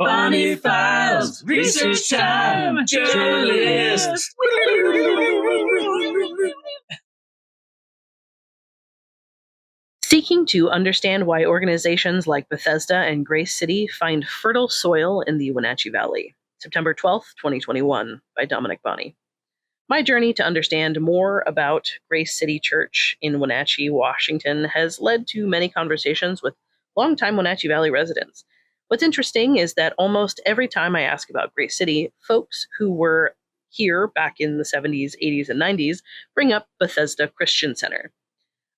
Bonny Files, research time, journalist. Seeking to understand why organizations like Bethesda and Grace City find fertile soil in the Wenatchee Valley. September 12th, 2021, by Dominick Bonny. My journey to understand more about Grace City Church in Wenatchee, Washington, has led to many conversations with longtime Wenatchee Valley residents. What's interesting is that almost every time I ask about Grace City, folks who were here back in the 70s, 80s, and 90s bring up Bethesda Christian Center,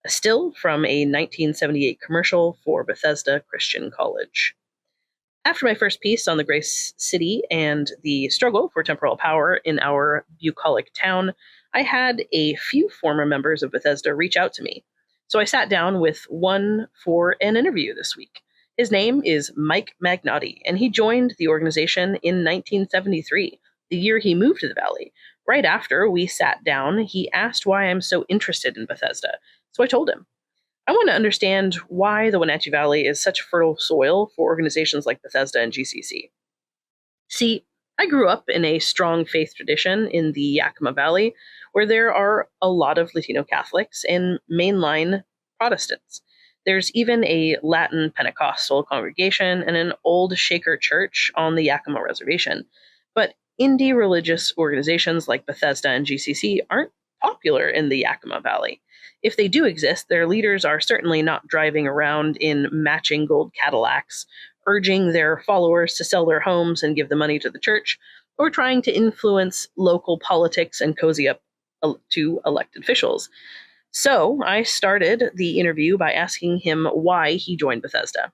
a still from a 1978 commercial for Bethesda Christian College. After my first piece on the Grace City and the struggle for temporal power in our bucolic town, I had a few former members of Bethesda reach out to me. So I sat down with one for an interview this week. His name is Mike Magnotti, and he joined the organization in 1973, the year he moved to the Valley. Right after we sat down, he asked why I'm so interested in Bethesda. So I told him. I want to understand why the Wenatchee Valley is such fertile soil for organizations like Bethesda and GCC. See, I grew up in a strong faith tradition in the Yakima Valley, where there are a lot of Latino Catholics and mainline Protestants. There's even a Latin Pentecostal congregation and an old Shaker church on the Yakima Reservation. But indie religious organizations like Bethesda and GCC aren't popular in the Yakima Valley. If they do exist, their leaders are certainly not driving around in matching gold Cadillacs, urging their followers to sell their homes and give the money to the church, or trying to influence local politics and cozy up to elected officials. So I started the interview by asking him why he joined Bethesda.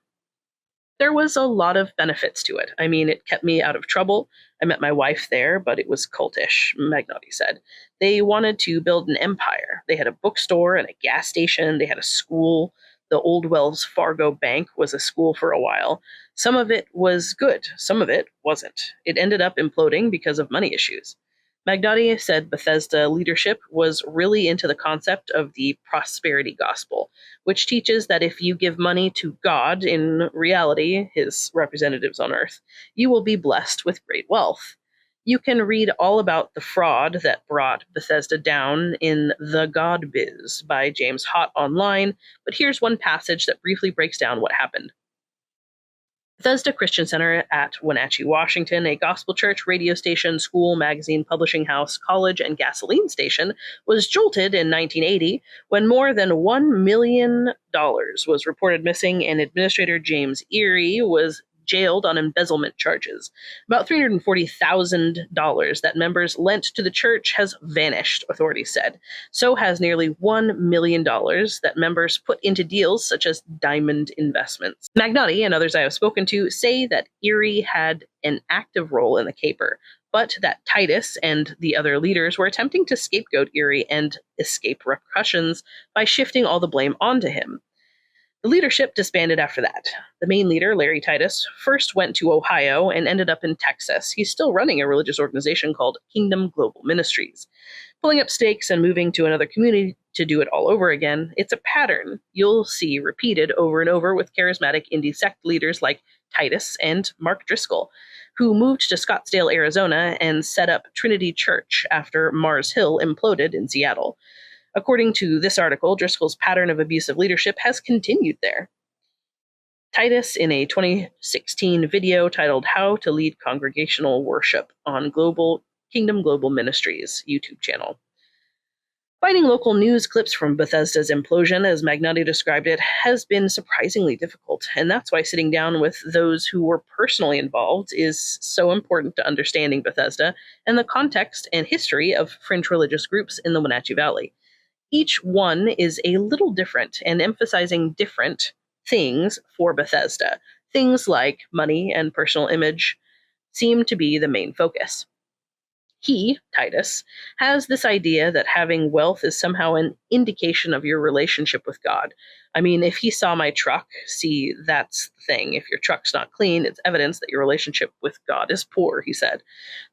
There was a lot of benefits to it. I mean, it kept me out of trouble. I met my wife there, but it was cultish, Magnotti said. They wanted to build an empire. They had a bookstore and a gas station. They had a school. The old Wells Fargo Bank was a school for a while. Some of it was good. Some of it wasn't. It ended up imploding because of money issues. Magnotti said Bethesda leadership was really into the concept of the prosperity gospel, which teaches that if you give money to God, in reality, his representatives on earth, you will be blessed with great wealth. You can read all about the fraud that brought Bethesda down in The God Biz by James Hott online, but here's one passage that briefly breaks down what happened. Bethesda Christian Center at Wenatchee, Washington, a gospel church, radio station, school, magazine, publishing house, college, and gasoline station, was jolted in 1980 when more than $1 million was reported missing, and Administrator James Erie was jailed on embezzlement charges. About $340,000 that members lent to the church has vanished, authorities said. So has nearly $1 million that members put into deals such as diamond investments. Magnotti and others I have spoken to say that Erie had an active role in the caper, but that Titus and the other leaders were attempting to scapegoat Erie and escape repercussions by shifting all the blame onto him. The leadership disbanded after that. The main leader, Larry Titus, first went to Ohio and ended up in Texas. He's still running a religious organization called Kingdom Global Ministries. Pulling up stakes and moving to another community to do it all over again, it's a pattern you'll see repeated over and over with charismatic indie sect leaders like Titus and Mark Driscoll, who moved to Scottsdale, Arizona, and set up Trinity Church after Mars Hill imploded in Seattle. According to this article, Driscoll's pattern of abusive leadership has continued there. Titus, in a 2016 video titled How to Lead Congregational Worship on Kingdom Global Ministries YouTube channel. Finding local news clips from Bethesda's implosion, as Magnotti described it, has been surprisingly difficult, and that's why sitting down with those who were personally involved is so important to understanding Bethesda and the context and history of fringe religious groups in the Wenatchee Valley. Each one is a little different and emphasizing different things for Bethesda. Things like money and personal image seem to be the main focus. He, Titus, has this idea that having wealth is somehow an indication of your relationship with God. I mean, if he saw my truck, see, that's the thing. If your truck's not clean, it's evidence that your relationship with God is poor, he said.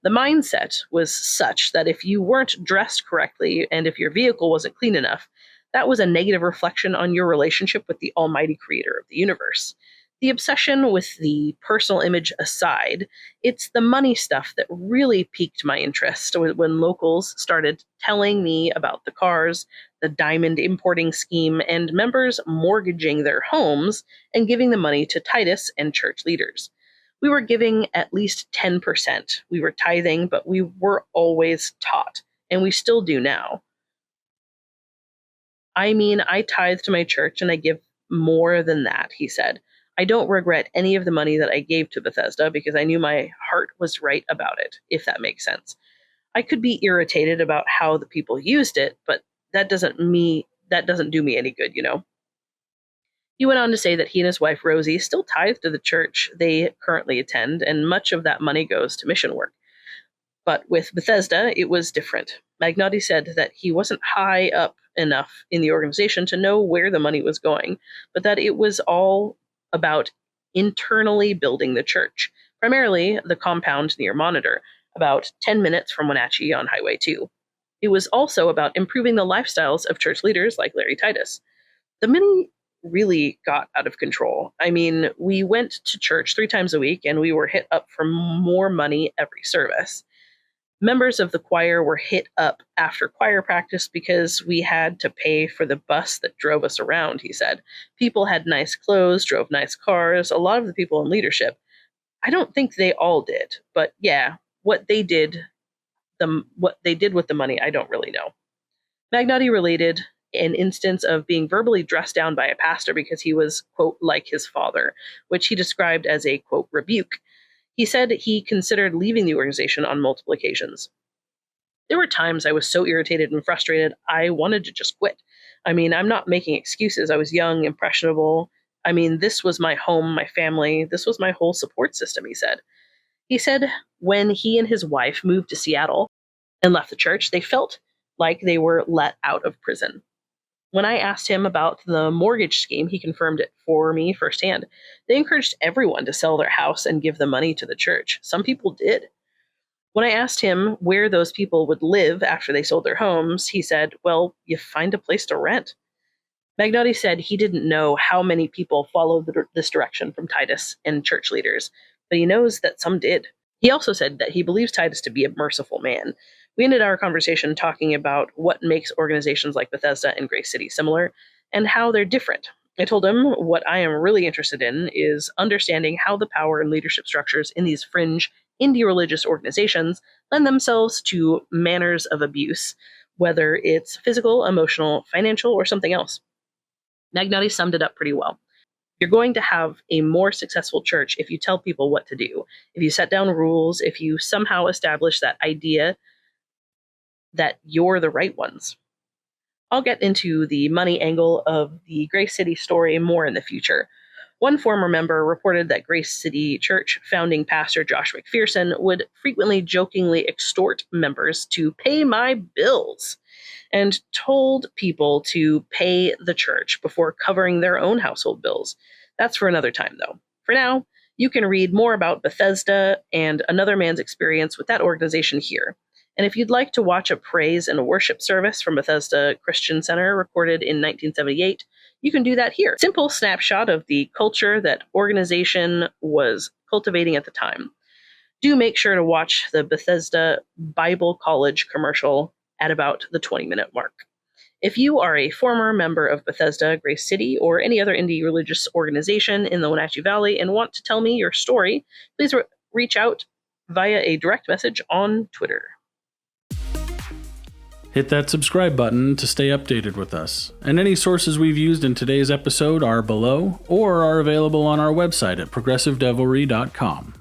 The mindset was such that if you weren't dressed correctly and if your vehicle wasn't clean enough, that was a negative reflection on your relationship with the almighty creator of the universe. The obsession with the personal image aside, it's the money stuff that really piqued my interest when locals started telling me about the cars, the diamond importing scheme, and members mortgaging their homes and giving the money to Titus and church leaders. We were giving at least 10%. We were tithing, but we were always taught, and we still do now. I mean, I tithe to my church and I give more than that, he said. I don't regret any of the money that I gave to Bethesda because I knew my heart was right about it, if that makes sense. I could be irritated about how the people used it, but that doesn't do me any good, you know. He went on to say that he and his wife Rosie still tithe to the church they currently attend, and much of that money goes to mission work. But with Bethesda, it was different. Magnotti said that he wasn't high up enough in the organization to know where the money was going, but that it was all about internally building the church, primarily the compound near Monitor, about 10 minutes from Wenatchee on Highway 2. It was also about improving the lifestyles of church leaders like Larry Titus. The money really got out of control. I mean, we went to church 3 times a week and we were hit up for more money every service. Members of the choir were hit up after choir practice because we had to pay for the bus that drove us around, he said. People had nice clothes, drove nice cars, a lot of the people in leadership. I don't think they all did, but yeah, what they did with the money, I don't really know. Magnotti related an instance of being verbally dressed down by a pastor because he was, quote, like his father, which he described as a, quote, rebuke. He said he considered leaving the organization on multiple occasions. There were times I was so irritated and frustrated, I wanted to just quit. I mean, I'm not making excuses. I was young, impressionable. I mean, this was my home, my family. This was my whole support system, he said. He said when he and his wife moved to Seattle and left the church, they felt like they were let out of prison. When I asked him about the mortgage scheme, he confirmed it for me firsthand. They encouraged everyone to sell their house and give the money to the church. Some people did. When I asked him where those people would live after they sold their homes, he said, well, you find a place to rent. Magnotti said he didn't know how many people followed this direction from Titus and church leaders, but he knows that some did. He also said that he believes Titus to be a merciful man. We ended our conversation talking about what makes organizations like Bethesda and Grace City similar and how they're different. I told him what I am really interested in is understanding how the power and leadership structures in these fringe indie religious organizations lend themselves to manners of abuse, whether it's physical, emotional, financial, or something else. Magnotti summed it up pretty well. You're going to have a more successful church if you tell people what to do, if you set down rules, if you somehow establish that idea that you're the right ones. I'll get into the money angle of the Grace City story more in the future. One former member reported that Grace City Church founding pastor Josh McPherson would frequently jokingly extort members to pay my bills and told people to pay the church before covering their own household bills. That's for another time, though. For now, you can read more about Bethesda and another man's experience with that organization here. And if you'd like to watch a praise and worship service from Bethesda Christian Center recorded in 1978, you can do that here. Simple snapshot of the culture that organization was cultivating at the time. Do make sure to watch the Bethesda Bible College commercial at about the 20-minute mark. If you are a former member of Bethesda, Grace City, or any other indie religious organization in the Wenatchee Valley and want to tell me your story, please reach out via a direct message on Twitter. Hit that subscribe button to stay updated with us. And any sources we've used in today's episode are below or are available on our website at progressivedevilry.com.